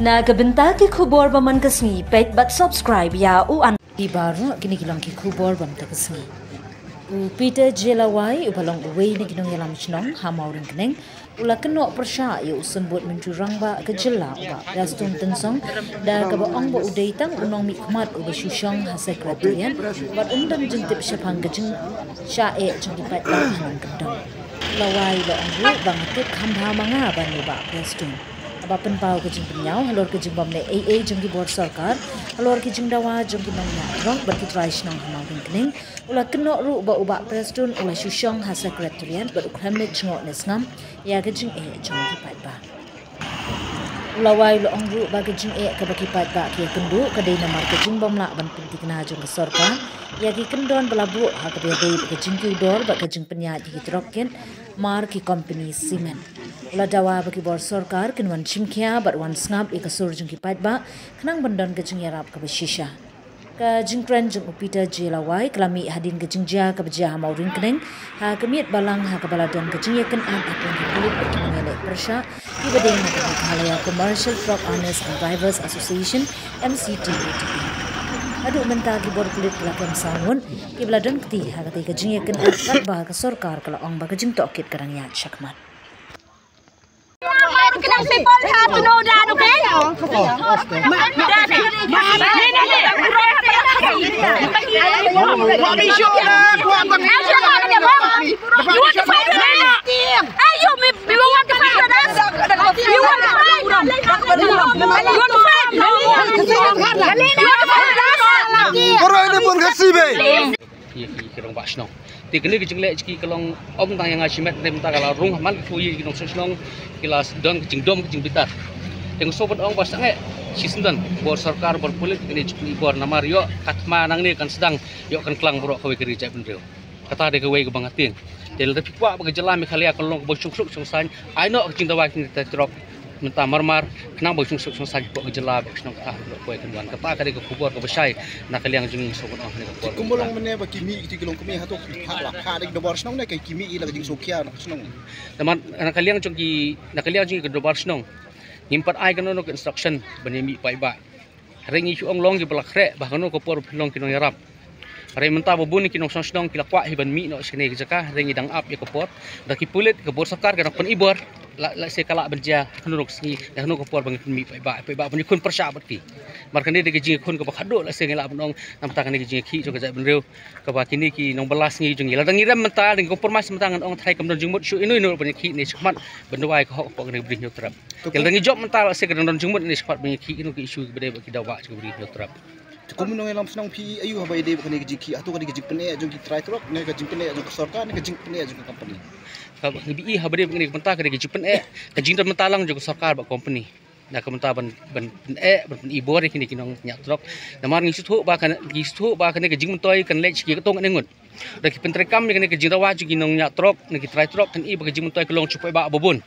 Na kabenta ki khubor baman kasngi pet but subscribe ya u an di baru kini kilang ki khubor bam ta kasngi u Peter Jelawai u balong uwei ni kinong yalam chinong hamauring keneng ula kenok persya ya usun buat mencurang ba ke jela ba rastun tensong da ka ba ong ba udai tang unong mi khmat u ba shushong ha sekretarian ba undang jentip syapang gejeng syae jeng di pat ba hanang kendong lawai ba ong bu bang tek khamba manga ba ni ba rastun aba penpau ke jeng penyau halor ke jeng bamne AA jeng di board sarkar halor ke jeng dawa jeng di nongnya rong berkitrai senang hamauring keneng ula kenok ru ba uba preston ula shushong ha sekretarian ba ukramit jengok nesngam ya gejing jong di pat ba ulawai lo ong ru ba gejing ka ba ki pat ba ki kendu ka dei namar gejing bomla ban pinti kena jong sarkar ya ki kendon belabu ha ka dei gejing ki dor ba gejing penya di trokken mar ki company simen ula dawa ba ki bor sarkar kinwan chimkhia ba wan snap e ka sur jong ki pat ba kenang bandon gejing yarap ka ba shisha ka jingkran jeng Peter Jelawai kelami hadin ke jingja ke beja hamauring keneng ha kemiet balang ha kebaladon ke jingyaken an apun hidup berkenelek persya di badeng ke Halaya Commercial Truck Owners and Drivers Association MCTATE adu menta ki bor kulit kelakam sangun ki beladon keti ha keti ke jingyaken an ba ke sarkar kala ong ba ke jing tokit karangya syakmat. People have to know that, okay? Tikni ke jenglek ciki kelong om tang yang asimet nem ta kala rung man kuyi kinong sosnong kilas dong ke dom ke bitar yang sobat ong pas nge sisendan bor sarkar bor pulit ini ciki bor namar yo katma nang ni kan sedang yo kan klang borok kawe keri cai benreu kata de kawe ke bangating del tapi kwa ba jela me khalia kelong bo suk suk san ai no ke cinta wa kin ta trop menta marmar kenang bo suk suk san bo jela be snong ka ko kan wan kata ka de ke kubor ke besai na kaliang jung sobat ong ne kubor kumulong mene ba kimi iti kilong kumi hato ha de dobor snong ne kay kimi ila jing sokya snong teman anak kalian jongki ke dobar snong himpat ai kan no instruction banemi pai ba rengi chu ong long ki balakre ba kan ko por long kinong yarap re menta bobun kinong snong kilakwa hiban mi no sine ki jaka rengi dang up ya ko por da ki pulit ke bor sakar kan pen ibor la se kala berja kanuruk singi dah no ko por bang mi pai ba punya kun persyabat ki markan de jing kun ko bakado la se ngela benong nam ta kan jing ki jo ka jai benreu ka ba kini ki nong belas ngi jong ila dangi ram menta ding kompromis mentangan ong thai kamdon jing mut syu inu punya ki ni chmat benwai ko ko ne bri nyotrap kel dangi job menta la se ka don jing mut ni chmat punya ki inu ki isu bede ba ki dawa ki bri nyotrap kumunong elam snong pi ayu ha ba ide ba kani jiki atu kani jik pene jong ki try truck ne ka jing pene jong sarkar ne ka jing pene jong company ka bi ha bede kani menta ka jik pene ka jing dan menta lang jong sarkar ba company na kamenta ban ibor kini kinong nyak truk namar ngi suthu ba kan ke jing mentoi kan lech ki ketong nengut da ki pentrekam ni kan ke jing dawa ki nong nyak truk ne ki try truk kan i ba ke jing mentoi kelong chupai ba bobon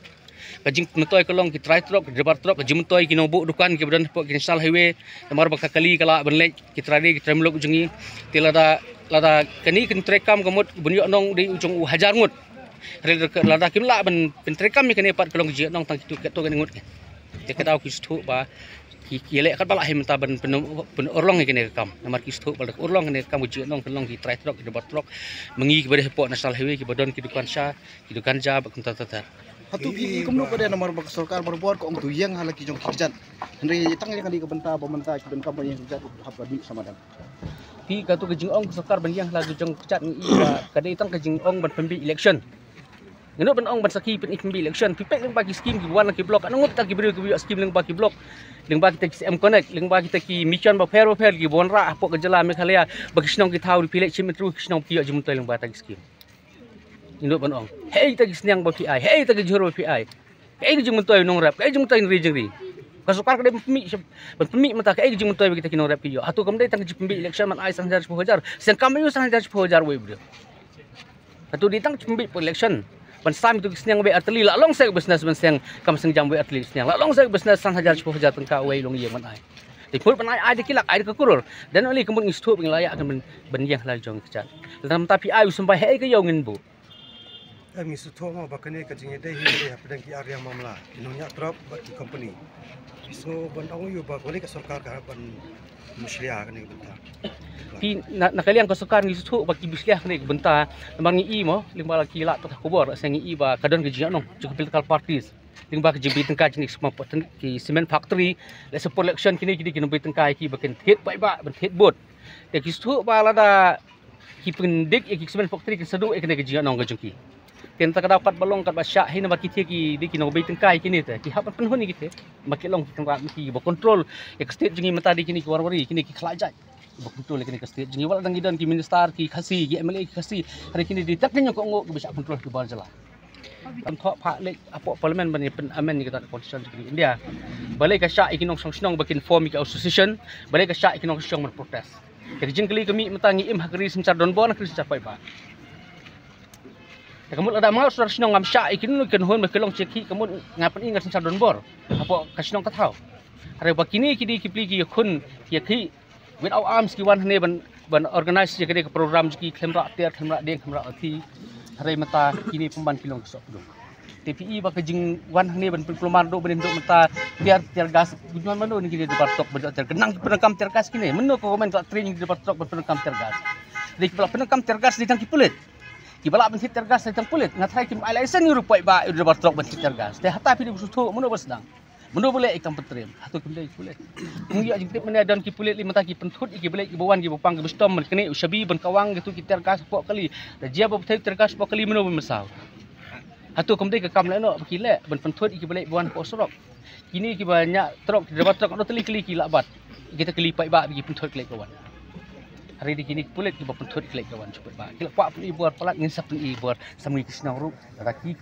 ka jing mentoi kelong ki try truk debar truk ke jing mentoi ki nong bu dukan ki badan po ki national highway namar ba kali kala ban lech ki trade ki tremlok jungi tilada kani kan trekam kamut bunyo nong di ujung hajar ngut lada kimla ban pentrekam ni kan pat kelong ji nong tang ki to kan ngut kita tahu kistu ba kile kat bala himta ben orlong kene kam namar kistu bal orlong kene kam uji nong kelong ki try truck ki debat truck mengi ki bade po national highway ki badon ki dukan ja ba kunta tata hatu pi kumno pada nomor bak sarkar berbor ko ong tuyang halaki jong kirjan henry tang yang di kebenta pementa ki ben kam yang kirjan hab di sama dan pi ka tu kejing ong sarkar ben yang lagi jong kicat ngi ba kadai tang kejing ong ban pembi election ngeno ben ong ban saki pen ikmbi election pipek leng bagi scheme ki wan ki blok angut ta ki beri ki scheme leng bagi blok leng bagi ta ki M connect leng bagi ta ki mission ba fair ki bonra apo ke jela Meghalaya bagi snong ki thau di pilek chim tru snong pi jum toy leng ba ta ki scheme ngeno ben ong hei ta ki snyang ba pi ai hei ta ki juro pi ai hei jum toy nong rap hei jum toy ri jeng ri kasukar kade pemi mata hei jum toy kita ki nong rap ki yo atu kam dei tang ki pembi election man ai 10,000 sen kam yu 10,000 we bro atu ditang pembi election ban sam itu snyang we atli la long se business ban seng kam seng jam we atli snyang la long se business 10,000 tengka we long ye man ai di pul ban ai de kilak ai de kurur dan oli kembung istu ping layak kan ben yang la jong kicat dalam tapi ai sampai he ke yo ngin bu Misu thua ma bakane ka jinge dai hi ya pedang ki area mamla inonya drop bagi company so ban ong yu ba boleh ka sarkar ka ban musliah kan bentar Pi nakaliang ko sukar ngi su bagi bisliah kene bentar mangi i mo lingba laki la to kubor sengi i ba kadon ke jiang nong cukup political parties lingba ke jibi tengka jenis semua poten ki cement factory le support election kini kini kini tengka ki baken hit ba ben hit board de ki su ba la da ki pendik ki cement factory ki sedu kene ke jiang nong ke jungki ten tak dapat balong kat basya hina baki tie ki di kino bei tengkai kini te ki hapan penhun ni kite baki long tengrak ki bo control ek state jengi mata di kini ki warwari kini ki khlajai bo control kini ke state jengi wala dang idan ki minister ki khasi ki MLA ki khasi hari kini di tak ko ngo bisa control ki bar jala am tho pha le apo parliament bani pen amen ni kita constitution ki India balai ka sya ikinong song bakin form ki association balai ka sya ikinong song men protest ke jengkeli kami metangi im hakri semcar don bon kri capai ba kamu ada mau sudah senang ngamsya ikin nu kan hon mekelong ceki kamu ngapan ingat sensar don bor apa kasinong katau hari bakini kidi kipligi kun ki without arms ki wan ne ban organize je ke program ki khamra deng khamra athi hari mata kini pemban kilong sok do TPI ba kejing wan ne ban diplomar do ben mata tiar gas gujuan mano ni kidi debat tok ben terkenang penekam tiar gas kini meno ko komen training debat tok penekam tiar gas di kepala penekam tiar gas di tangki pulit Kibala bensit tergas tentang kulit ngatrai kim alasan ni rupai ba udah bertrok bensit tergas teh hata pilih susu meno bersedang meno boleh ikam petrim atau kim dai kulit ngi ajing tip mena dan ki kulit lima taki pentut iki boleh ki bawan ki bopang ki bestom men kene usabi ben kawang gitu ki tergas pok kali da jia ba betai tergas pok kali meno mesau atau kim dai ke kam leno bakile ben pentut iki boleh bawan pok sorok kini ki banyak trok dapat trok no teli kali ki labat kita keli pai ba bagi pentut kali kawan hari di kini kulit kita pentut kelak kawan cepat ba kelak pak pun ibuar pelat ngin sapun ibuar samui kisnang ru raki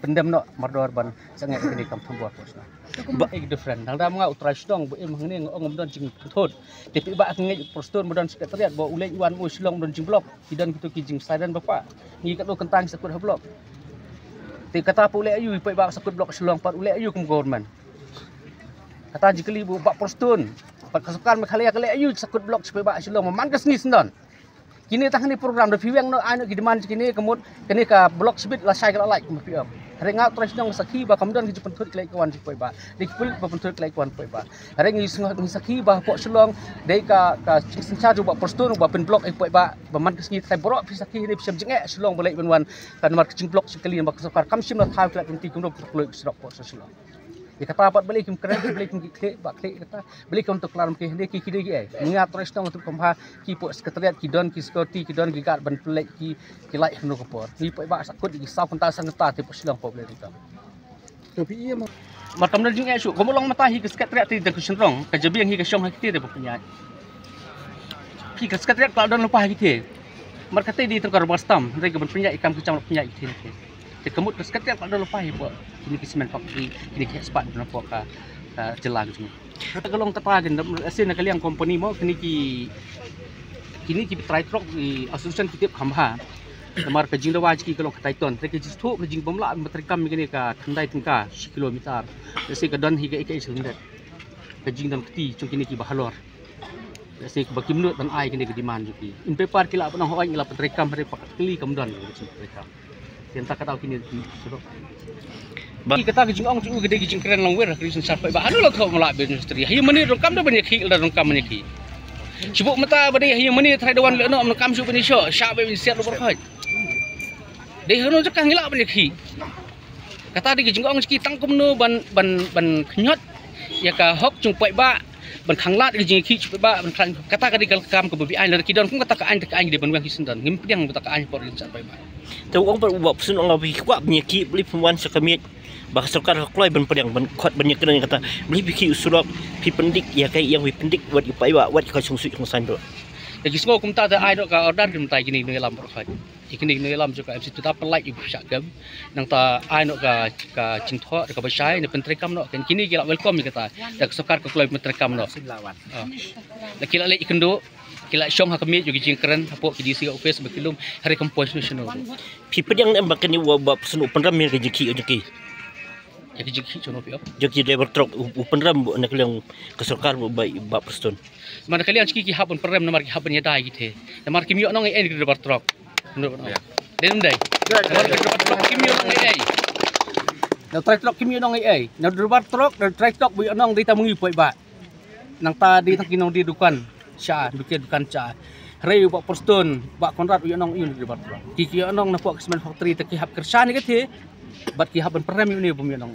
pendam no mardor ban sangat kini kam tambuar posna ba ek different dang da mga utrasdong bo em hangni ngom don jing pentut tapi ba ngi prostor modon sekretariat bo ulai iwan mo silong don jing blok kidan kitu ki jing sadan bapa ngi kat do kentang sakut blok ti kata pa ulai ayu pai ba sakut blok silong par ulai ayu kum government kata jikeli bo ba proston Pagkasukan makhalaya kali ayu sakut blok supaya ba silong mamangkas ni sendon. Kini tang ni program de piwang no anu kideman kini kemud kini ka blok sebit la sai kala like piwang. Hari ngau terus dong sakhi ba kamdan ki pentut kelai kawan supaya ba. Di kulit ba pentut kelai kawan supaya ba. Hari ngi sungah ngi sakhi ba pok silong dei ka sencha ju ba postur ba pen blok supaya ba mamangkas ni tai borok pi sakhi ni pisam jenge silong boleh benwan kan mar kecing blok sekali ba kasukar kam sim la thau kelai kenti kumdo keloi serok pok silong. Dia kata apa balik kim keren balik kim klik bak klik kata balik untuk kelar mungkin dia kiki dia mengat terus dong untuk kemha ki po sekretariat ki don ki security ki don ki gat ban pelek ki like no kopor ni po ba sakut ki sau pentas sang ta te po silang po boleh kita tapi iya matam dan jing esu komolong mata hi ke sekretariat ti dak senrong ka jabi yang hi ke syong ha ki de po punya ki ke sekretariat kalau don lupa ha ki mar kata di terkar bastam rega ban punya ikam kecam punya ki Tekemut sekretariat kalau lupa ibu kini kismen factory kini ekspat dan apa ka jelah gitu. Kita kalau terpagen asin nak kalian company mau kini ki try truck di association kita khamha. Namar ka jing dawaj ki kalau kataiton trek ji thu ka jing bomla matrikam kini ka thandai tingka 1 kilometer. Desi ka don higa ikai sundet. Ka jing dan keti chung kini ki bahalor. Desi ka baki menut dan ai kini ka demand juki. In paper kila apa nang hoai ngila matrikam hari pakat keli kamdan gitu matrikam. Yang tak kata kini suruh. Bagi kata kijing ong tu gede kijing keren langwer krisin sampai ba anu lah kau melak industri. Hiu mani rongkam dah banyak ki, dah rongkam banyak ki. Cibuk mata bade hiu mani try dewan le no rongkam su bani syo, syak be siat lu berkhaj. Deh hono cakang ngilak banyak ki. Kata di kijing ong ki tangkum no ban knyot ya ka hok chung pai ba ban khanglat kijing ki supaya ba ban kata ka di kam ke babi ai le kidon kum kata ka ai di ban wang kisendan ngimpiang kata ka ai por sampai ba. Tahu orang berubah pesun orang lebih kuat penyakit beli pemuan sekamit bahasa sekar kelai ben pedang ben kuat banyak kena kata beli biki usulap pi pendik ya kai yang pi pendik buat ipai buat ka sungsui kongsan do. Jadi semua kumta ada ai dok ka order dim tai kini ngelam berkhaj. Ikini ngelam juga MC tu dapat like ibu syakam nang ta ai dok ka cingtho ka basai ne pentrekam no kan kini kila welcome kata dak sekar ka kelai pentrekam no. Kila le ikendo kila syong hakami juga jing keren apa ki disi office bekilum hari kompos nasional pi pedang em bakani wa bab sunu penram mi rejeki rejeki ya rejeki cono pi rejeki driver truck penram nak yang keserkar baik bab perston mana kalian ki habon perem namar ki habon ya dai gite namar ki mi onong en driver truck menurut Đến đây. Namar truk kim yo nang ai. Now try truk kim yo nang ai. Now derbar truk, try truk bu nang di tamungi poi ba. Nang ta di takinong di dukan. Sya, dukan cha. Rei ba Perston, ba Konrad yo nang yun derbar truk. Kiki yo nang na po kisman factory takihap kersa ni kete. Bat kihap ban perem ni bumi nang.